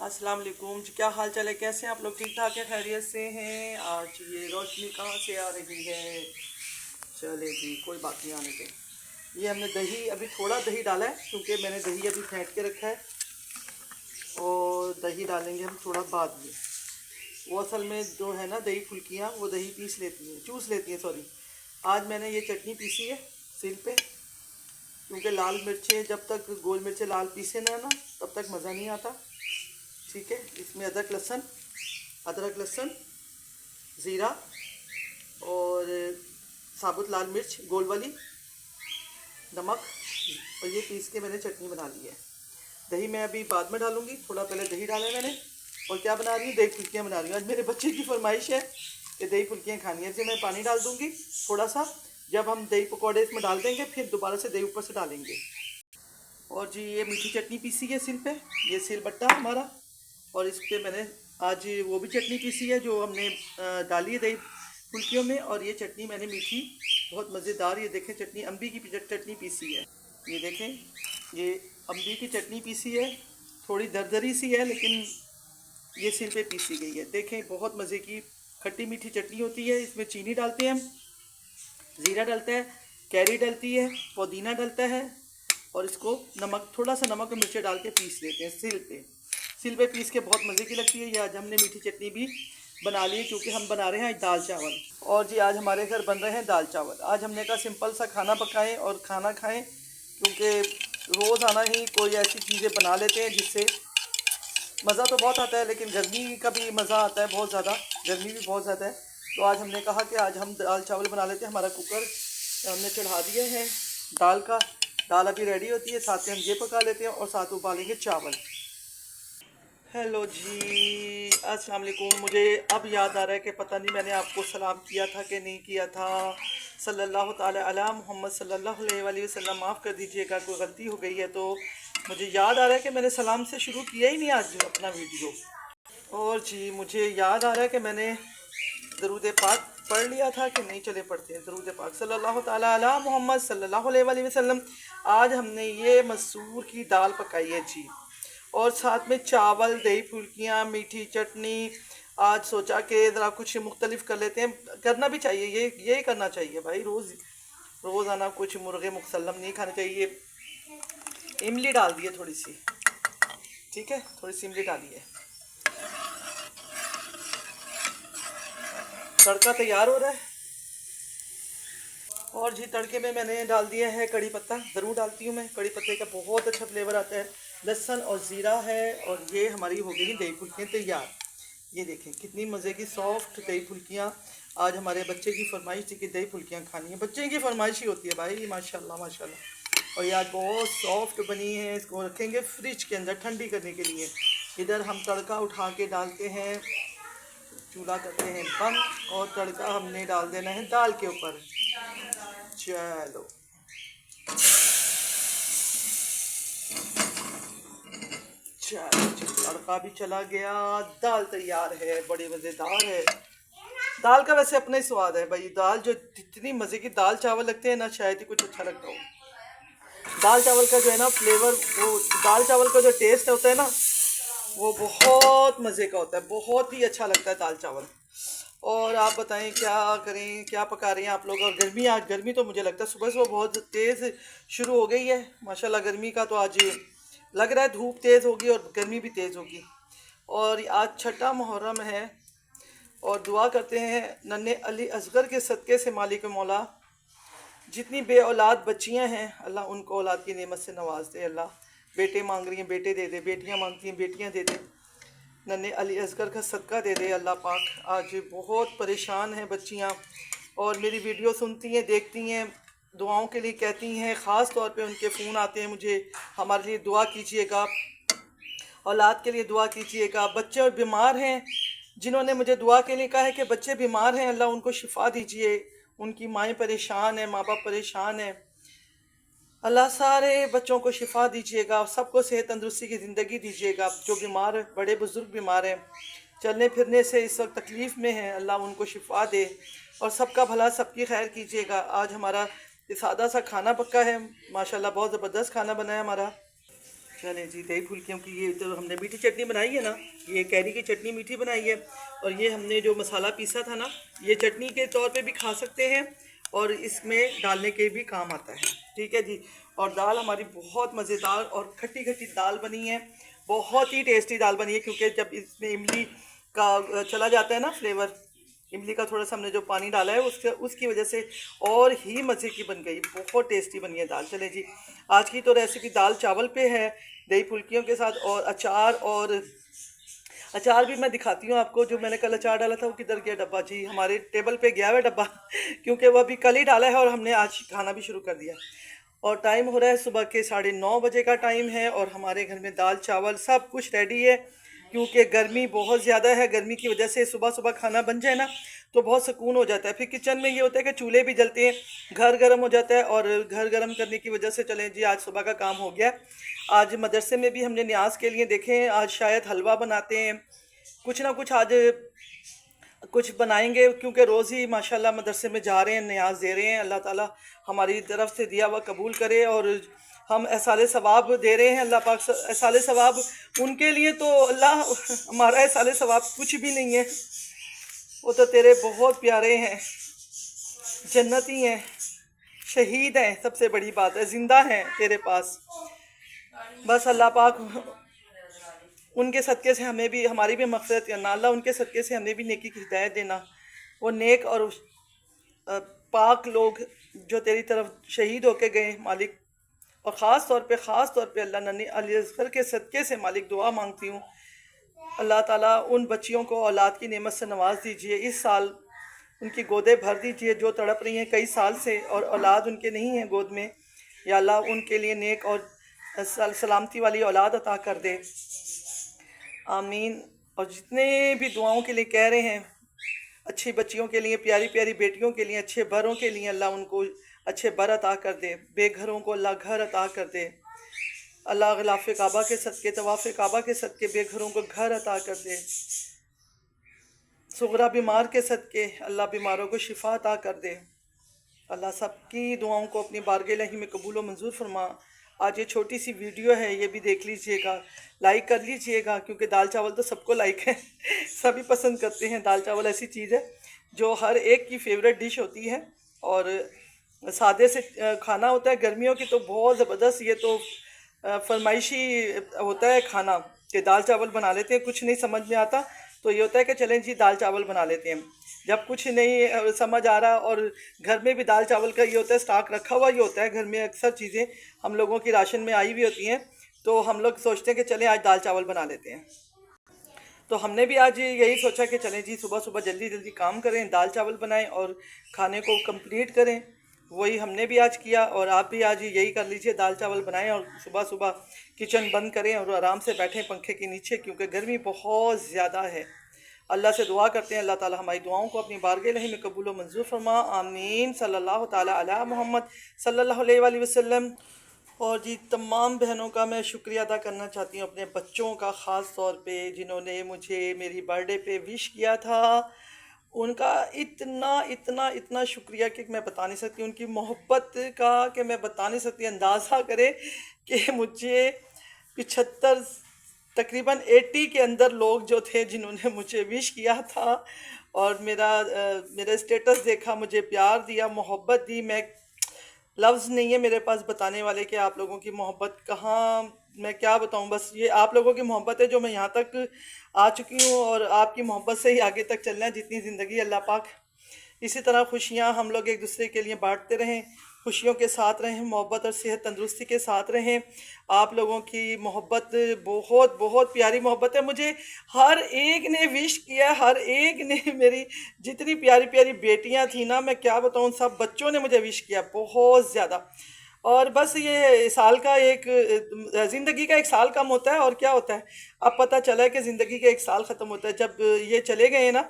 अस्सलाम वालेकुम जी, क्या हाल चाल है? कैसे हैं आप लोग? ठीक ठाक है? खैरियत से हैं? आज ये रोशनी कहाँ से आ रही है? चले जी, कोई बात नहीं, आने दें। ये हमने दही, अभी थोड़ा दही डाला है क्योंकि मैंने दही अभी फेंट के रखा है और दही डालेंगे हम थोड़ा बाद में। वो असल में जो है ना, दही फुल्कियाँ वो दही पीस लेती हैं, चूस लेती हैं, सॉरी। आज मैंने ये चटनी पीसी है सिल पे, क्योंकि लाल मिर्चें जब तक गोल मिर्चें लाल पीसे ना तब तक मज़ा नहीं आता। ठीक है, इसमें अदरक लहसुन, ज़ीरा और साबुत लाल मिर्च गोल वाली, नमक, और ये पीस के मैंने चटनी बना ली है। दही मैं अभी बाद में डालूंगी, थोड़ा पहले दही डाला है मैंने। और क्या बना रही हूँ? दही फुल्कियाँ बना रही हूँ। आज मेरे बच्चे की फरमाइश है कि दही फुल्कियाँ खानी है। फिर मैं पानी डाल दूँगी थोड़ा सा, जब हम दही पकौड़े इसमें डाल देंगे फिर दोबारा से दही ऊपर से डालेंगे। और जी ये मीठी चटनी पीसी है सिल पे, ये सिल बट्टा हमारा। और इस पर मैंने आज वो भी चटनी पीसी है जो हमने डाली है दही फुल्कियों में। और ये चटनी मैंने मीठी, बहुत मज़ेदार, ये देखें चटनी, अम्बी की चटनी पीसी है। ये देखें, ये अम्बी की चटनी पीसी है, थोड़ी दरदरी सी है लेकिन ये सिल पे पीसी गई है। देखें, बहुत मज़े की खट्टी मीठी चटनी होती है। इसमें चीनी डालते हैं हम, ज़ीरा डलता है, कैरी डलती है, पुदीना डलता है, और इसको नमक, थोड़ा सा नमक और मिर्ची डाल के पीस लेते हैं सिल पे पीस के। बहुत मज़े की लगती है। ये आज हमने मीठी चटनी भी बना ली है क्योंकि हम बना रहे हैं आज दाल चावल। और जी आज हमारे घर बन रहे हैं दाल चावल। आज हमने कहा सिंपल सा खाना पकाएं और खाना खाएं, क्योंकि रोज़ाना ही कोई ऐसी चीज़ें बना लेते हैं जिससे मज़ा तो बहुत आता है, लेकिन गर्मी का भी मज़ा आता है, बहुत ज़्यादा गर्मी भी बहुत ज़्यादा है। तो आज हमने कहा कि आज हम दाल चावल बना लेते हैं। हमारा कुकर हमने चढ़ा दिया है दाल का, दाल अभी रेडी होती है, साथ में हम ये पका लेते हैं और साथ उबालेंगे चावल। हेलो जी, अस्सलाम वालेकुम। मुझे अब याद आ रहा है कि पता नहीं मैंने आपको सलाम किया था कि नहीं किया था। सल्लल्लाहु ताला अला मोहम्मद सल्लल्लाहु अलैहि वसल्लम, माफ़ कर दीजिएगा, कोई गलती हो गई है। तो मुझे याद आ रहा है कि मैंने सलाम से शुरू किया ही नहीं आज अपना वीडियो। और जी मुझे याद आ रहा है कि मैंने दरूद पाक पढ़ लिया था कि नहीं। चले पढ़ते हैं दरूद पाक, सल्लल्लाहु ताला अला मोहम्मद सल्लल्लाहु अलैहि वसल्लम। आज हमने ये मसूर की दाल पकाई है जी, और साथ में चावल, दही फुल्कियाँ, मीठी चटनी। आज सोचा कि ज़रा कुछ मुख्तलिफ कर लेते हैं, करना भी चाहिए, ये करना चाहिए भाई। रोज़ाना कुछ मुर्गे मुसल्लम नहीं खाने चाहिए। इमली डाल दी है थोड़ी सी, ठीक है, थोड़ी सी इमली डाली है। तड़का तैयार हो रहा है। और जी तड़के में मैंने डाल दिया है कड़ी पत्ता, ज़रूर डालती हूँ मैं। कड़ी पत्ते का बहुत अच्छा फ्लेवर आता है। लहसुन और ज़ीरा है, और ये हमारी हो गई दही फुल्कियाँ तैयार। ये देखें कितनी मज़े की सॉफ्ट दही फुल्कियाँ। आज हमारे बच्चे की फरमाइश थी कि दही फुल्कियाँ खानी है। बच्चे की फरमाइश ही होती है भाई, माशाल्लाह माशाल्लाह। और ये आज बहुत सॉफ्ट बनी है। इसको रखेंगे फ्रिज के अंदर ठंडी करने के लिए। इधर हम तड़का उठा के डालते हैं, चूल्हा करते हैं बंद, और तड़का हमने डाल देना है दाल के ऊपर। चलो, चलो तड़का भी चला गया, दाल तैयार है, बड़ी मज़ेदार है। दाल का वैसे अपना ही स्वाद है भाई। दाल जो जितनी मज़े की दाल चावल लगते हैं ना, शायद ही कुछ अच्छा लगता हो। दाल चावल का जो है ना फ्लेवर, वो दाल चावल का जो टेस्ट होता है ना, वो बहुत मज़े का होता है, बहुत ही अच्छा लगता है दाल चावल। और आप बताएं क्या करें, क्या पका रहे हैं आप लोग? और गर्मी, आज गर्मी तो मुझे लगता है सुबह सुबह बहुत तेज़ शुरू हो गई है माशाल्लाह। गर्मी का तो आज लग रहा है धूप तेज़ होगी और गर्मी भी तेज़ होगी। और आज छठा मुहर्रम है, और दुआ करते हैं नन्हे अली असगर के सदक़े से मालिक मौला जितनी बे औलाद बच्चियाँ हैं, अल्लाह उनको औलाद की नेमत से नवाज दे। अल्लाह बेटे मांग रही हैं बेटे दे दे, बेटियाँ मांगती हैं बेटियाँ दे दे, नन्हे अली असगर का सदका दे दे अल्लाह पाक। आज बहुत परेशान हैं बच्चियाँ, और मेरी वीडियो सुनती हैं, देखती हैं, दुआओं के लिए कहती हैं। ख़ास तौर पे उनके फ़ोन आते हैं मुझे, हमारे लिए दुआ कीजिएगा, औलाद के लिए दुआ कीजिएगा। बच्चे और बीमार हैं, जिन्होंने मुझे दुआ के लिए कहा है कि बच्चे बीमार हैं, अल्लाह उनको शिफा दीजिए। उनकी माएँ परेशान हैं, माँ बाप परेशान हैं, अल्लाह सारे बच्चों को शिफा दीजिएगा, सबको सेहत तंदुरुस्ती की ज़िंदगी दीजिएगा। जो बीमार, बड़े बुज़ुर्ग बीमार हैं, चलने फिरने से इस वक्त तकलीफ़ में हैं, अल्लाह उनको शिफा दे, और सबका भला, सबकी खैर कीजिएगा। आज हमारा सादा सा खाना पक्का है माशाल्लाह, बहुत ज़बरदस्त खाना बना है हमारा। चले जी, दही फुल्कियों की ये तो हमने मीठी चटनी बनाई है ना, ये कैरी की चटनी मीठी बनाई है। और ये हमने जो मसाला पीसा था ना, ये चटनी के तौर पे भी खा सकते हैं और इसमें डालने के भी काम आता है। ठीक है जी। और दाल हमारी बहुत मज़ेदार और खट्टी खट्टी दाल बनी है, बहुत ही टेस्टी दाल बनी है, क्योंकि जब इसमें इमली का चला जाता है ना फ्लेवर, इमली का थोड़ा सा हमने जो पानी डाला है उसकी वजह से और ही मज़े की बन गई, बहुत टेस्टी बनी है दाल। चले जी, आज की तो रेसिपी दाल चावल पे है दही फुल्कियों के साथ, और अचार भी मैं दिखाती हूँ आपको। जो मैंने कल अचार डाला था वो किधर गया डब्बा जी, हमारे टेबल पे गया हुआ डब्बा क्योंकि वो अभी कल ही डाला है और हमने आज खाना भी शुरू कर दिया। और टाइम हो रहा है सुबह के 9:30 बजे का टाइम है, और हमारे घर में दाल चावल सब कुछ रेडी है, क्योंकि गर्मी बहुत ज़्यादा है। गर्मी की वजह से सुबह सुबह खाना बन जाए ना तो बहुत सुकून हो जाता है। फिर किचन में ये होता है कि चूल्हे भी जलते हैं, घर गर्म हो जाता है, और घर गर्म करने की वजह से चलें जी आज सुबह का काम हो गया। आज मदरसे में भी हमने न्याज के लिए देखें, आज शायद हलवा बनाते हैं, कुछ ना कुछ आज कुछ बनाएंगे, क्योंकि रोज़ ही माशाल्लाह मदरसे में जा रहे हैं, न्याज दे रहे हैं। अल्लाह ताला हमारी तरफ से दिया हुआ कबूल करे, और हम एहसाले सवाब दे रहे हैं। अल्लाह पाक एहसाले सवाब उनके लिए तो अल्लाह, हमारा एहसाले सवाब कुछ भी नहीं है, वो तो तेरे बहुत प्यारे हैं, जन्नती हैं, शहीद हैं, सबसे बड़ी बात है ज़िंदा हैं तेरे पास। बस अल्लाह पाक उनके सदक़े से हमें भी, हमारी भी मग़फ़िरत करना, अल्लाह उनके सदक़े से हमें भी नेकी की हिदायत देना। वो नेक और पाक लोग जो तेरी तरफ शहीद होके गए मालिक, और ख़ास तौर पे अल्लाह नन्ही अली असगर के सदक़े से मालिक दुआ मांगती हूँ, अल्लाह ताला उन बच्चियों को औलाद की नेमत से नवाज दीजिए। इस साल उनकी गोदे भर दीजिए जो तड़प रही हैं कई साल से और औलाद उनके नहीं है गोद में। या अल्लाह उनके लिए नेक और सलामती वाली औलाद अता कर दे, आमीन। और जितने भी दुआओं के लिए कह रहे हैं, अच्छी बच्चियों के लिए, प्यारी प्यारी बेटियों के लिए, अच्छे बरों के लिए, अल्लाह उनको अच्छे बर अता कर दे, बेघरों को अल्लाह घर अता कर दे। अल्लाह ग़िलाफ़ काबा के सदक़े, तवाफ़ काबा के सदक़े बेघरों को घर अता कर दे। सुगरा बीमार के सदक़े अल्लाह बीमारों को शिफा अता कर दे। अल्लाह सबकी दुआओं को अपनी बारगाह इलाही में कबूल व मंजूर फरमा। आज ये छोटी सी वीडियो है, ये भी देख लीजिएगा, लाइक कर लीजिएगा, क्योंकि दाल चावल तो सबको लाइक है सभी पसंद करते हैं। दाल चावल ऐसी चीज़ है जो हर एक की फेवरेट डिश होती है, और सादे से खाना होता है। गर्मियों की तो बहुत ज़बरदस्त, ये तो फरमाइशी होता है खाना कि दाल चावल बना लेते हैं। कुछ नहीं समझ में आता तो ये होता है कि चलें जी दाल चावल बना लेते हैं। जब कुछ नहीं समझ आ रहा, और घर में भी दाल चावल का ये होता है स्टॉक रखा हुआ ही होता है, घर में अक्सर चीज़ें हम लोगों की राशन में आई हुई होती हैं, तो हम लोग सोचते हैं कि चलें आज दाल चावल बना लेते हैं। तो हमने भी आज यही सोचा कि चलें जी सुबह सुबह जल्दी जल्दी काम करें, दाल चावल बनाएं और खाने को कंप्लीट करें। वही हमने भी आज किया, और आप भी आज यही कर लीजिए, दाल चावल बनाएं और सुबह सुबह किचन बंद करें और आराम से बैठें पंखे के नीचे, क्योंकि गर्मी बहुत ज़्यादा है। अल्लाह से दुआ करते हैं अल्लाह ताला हमारी दुआओं को अपनी बारगाह इलाही में कबूल व मंजूर फरमा, आमीन। सल्लल्लाहु ताला अला मोहम्मद सल्लल्लाहु अलैहि वसल्लम। और जी तमाम बहनों का मैं शुक्रिया अदा करना चाहती हूँ, अपने बच्चों का ख़ास तौर पे, जिन्होंने मुझे मेरी बर्थडे पे विश किया था। उनका इतना इतना इतना शुक्रिया कि मैं बता नहीं सकती, उनकी मोहब्बत का कि मैं बता नहीं सकती। अंदाज़ा करें कि मुझे 75 तकरीबन 80 के अंदर लोग जो थे जिन्होंने मुझे विश किया था, और मेरा स्टेटस देखा, मुझे प्यार दिया, मोहब्बत दी। मैं लफ्ज़ नहीं है मेरे पास बताने वाले कि आप लोगों की मोहब्बत कहाँ, मैं क्या बताऊँ। बस ये आप लोगों की मोहब्बत है जो मैं यहाँ तक आ चुकी हूँ, और आपकी मोहब्बत से ही आगे तक चलना है जितनी ज़िंदगी। अल्लाह पाक इसी तरह खुशियाँ हम लोग एक दूसरे के लिए बांटते रहें, खुशियों के साथ रहें, मोहब्बत और सेहत तंदुरुस्ती के साथ रहें। आप लोगों की मोहब्बत बहुत बहुत प्यारी मोहब्बत है। मुझे हर एक ने विश किया, हर एक ने, मेरी जितनी प्यारी प्यारी बेटियां थी ना, मैं क्या बताऊं, सब बच्चों ने मुझे विश किया बहुत ज़्यादा। और बस ये साल का एक, ज़िंदगी का एक साल कम होता है, और क्या होता है, अब पता चला है कि ज़िंदगी का एक साल ख़त्म होता है। जब ये चले गए ना,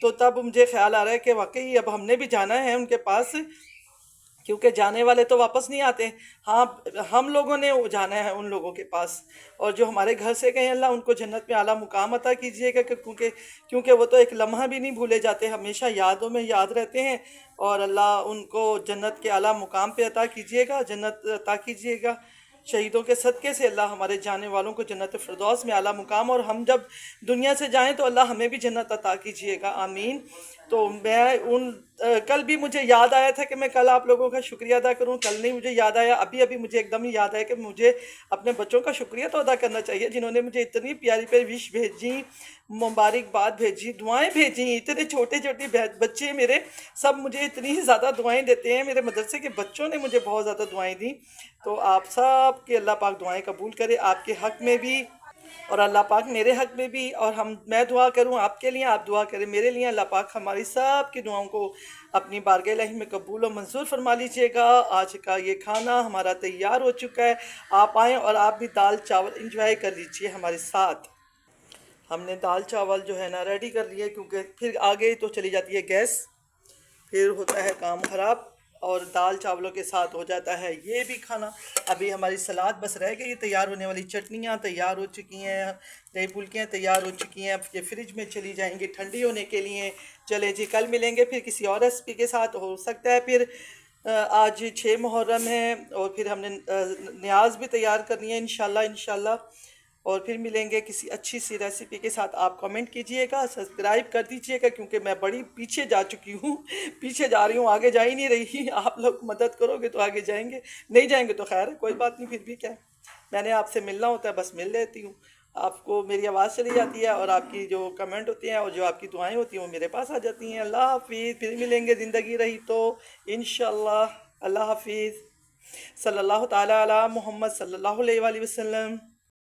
तो तब मुझे ख्याल आ रहा है कि वाकई अब हमने भी जाना है उनके पास, क्योंकि जाने वाले तो वापस नहीं आते। हाँ, हम लोगों ने जाना है उन लोगों के पास, और जो हमारे घर से गए अल्लाह उनको जन्नत में आला मुकाम अता कीजिएगा, क्योंकि वो तो एक लम्हा भी नहीं भूले जाते, हमेशा यादों में याद रहते हैं। और अल्लाह उनको जन्नत के आला मुकाम पे अता कीजिएगा, जन्नत अता कीजिएगा। शहीदों के सदक़े से अल्लाह हमारे जाने वालों को जन्नत फिरदौस में आला मुकाम, और हम जब दुनिया से जाएं तो अल्लाह हमें भी जन्नत अता कीजिएगा, आमीन। तो मैं कल भी मुझे याद आया था कि मैं कल आप लोगों का शुक्रिया अदा करूं, कल नहीं मुझे याद आया, अभी अभी मुझे एकदम ही याद आया कि मुझे अपने बच्चों का शुक्रिया तो अदा करना चाहिए जिन्होंने मुझे इतनी प्यारी प्यारी विश भेजी, मुबारकबाद भेजी, दुआएं भेजी। इतने छोटे छोटे बच्चे मेरे सब मुझे इतनी ज़्यादा दुआएं देते हैं, मेरे मदरसे के बच्चों ने मुझे बहुत ज़्यादा दुआएं दी। तो आप सब के अल्लाह पाक दुआएं कबूल करे, आपके हक़ में भी और अल्लाह पाक मेरे हक़ में भी, और मैं दुआ करूं आपके लिए, आप दुआ करें मेरे लिए। अल्लाह पाक हमारी सब की दुआओं को अपनी बारगाह इलाही में कबूल और मंजूर फरमा लीजिएगा। आज का ये खाना हमारा तैयार हो चुका है, आप आएँ और आप भी दाल चावल इंजॉय कर लीजिए हमारे साथ। हमने दाल चावल जो है ना रेडी कर लिए, क्योंकि फिर आगे तो चली जाती है गैस, फिर होता है काम ख़राब, और दाल चावलों के साथ हो जाता है ये भी खाना। अभी हमारी सलाद बस रह गई तैयार होने वाली, चटनियाँ तैयार हो चुकी हैं, दही फुल्कियाँ तैयार हो चुकी हैं, ये फ्रिज में चली जाएंगी ठंडी होने के लिए। चले जी, कल मिलेंगे फिर किसी और रेसिपी के साथ। हो सकता है फिर आज 6 मुहर्रम है, और फिर हमने न्याज भी तैयार करनी है इंशाल्लाह इंशाल्लाह। और फिर मिलेंगे किसी अच्छी सी रेसिपी के साथ। आप कमेंट कीजिएगा, सब्सक्राइब कर दीजिएगा, क्योंकि मैं बड़ी पीछे जा चुकी हूँ, पीछे जा रही हूँ, आगे जा ही नहीं रही। आप लोग मदद करोगे तो आगे जाएंगे, नहीं जाएंगे तो खैर कोई बात नहीं, फिर भी क्या है, मैंने आपसे मिलना होता है, बस मिल लेती हूँ। आपको मेरी आवाज़ चली जाती है, और आपकी जो कमेंट होती हैं और जो आपकी दुआएं होती हैं वो मेरे पास आ जाती हैं। अल्लाह हाफिज़, फिर मिलेंगे ज़िंदगी रही तो इंशाल्लाह। अल्लाह हाफिज़। सल्लल्लाहु ताला अला मुहम्मद सल्लल्लाहु अलैहि वसल्लम।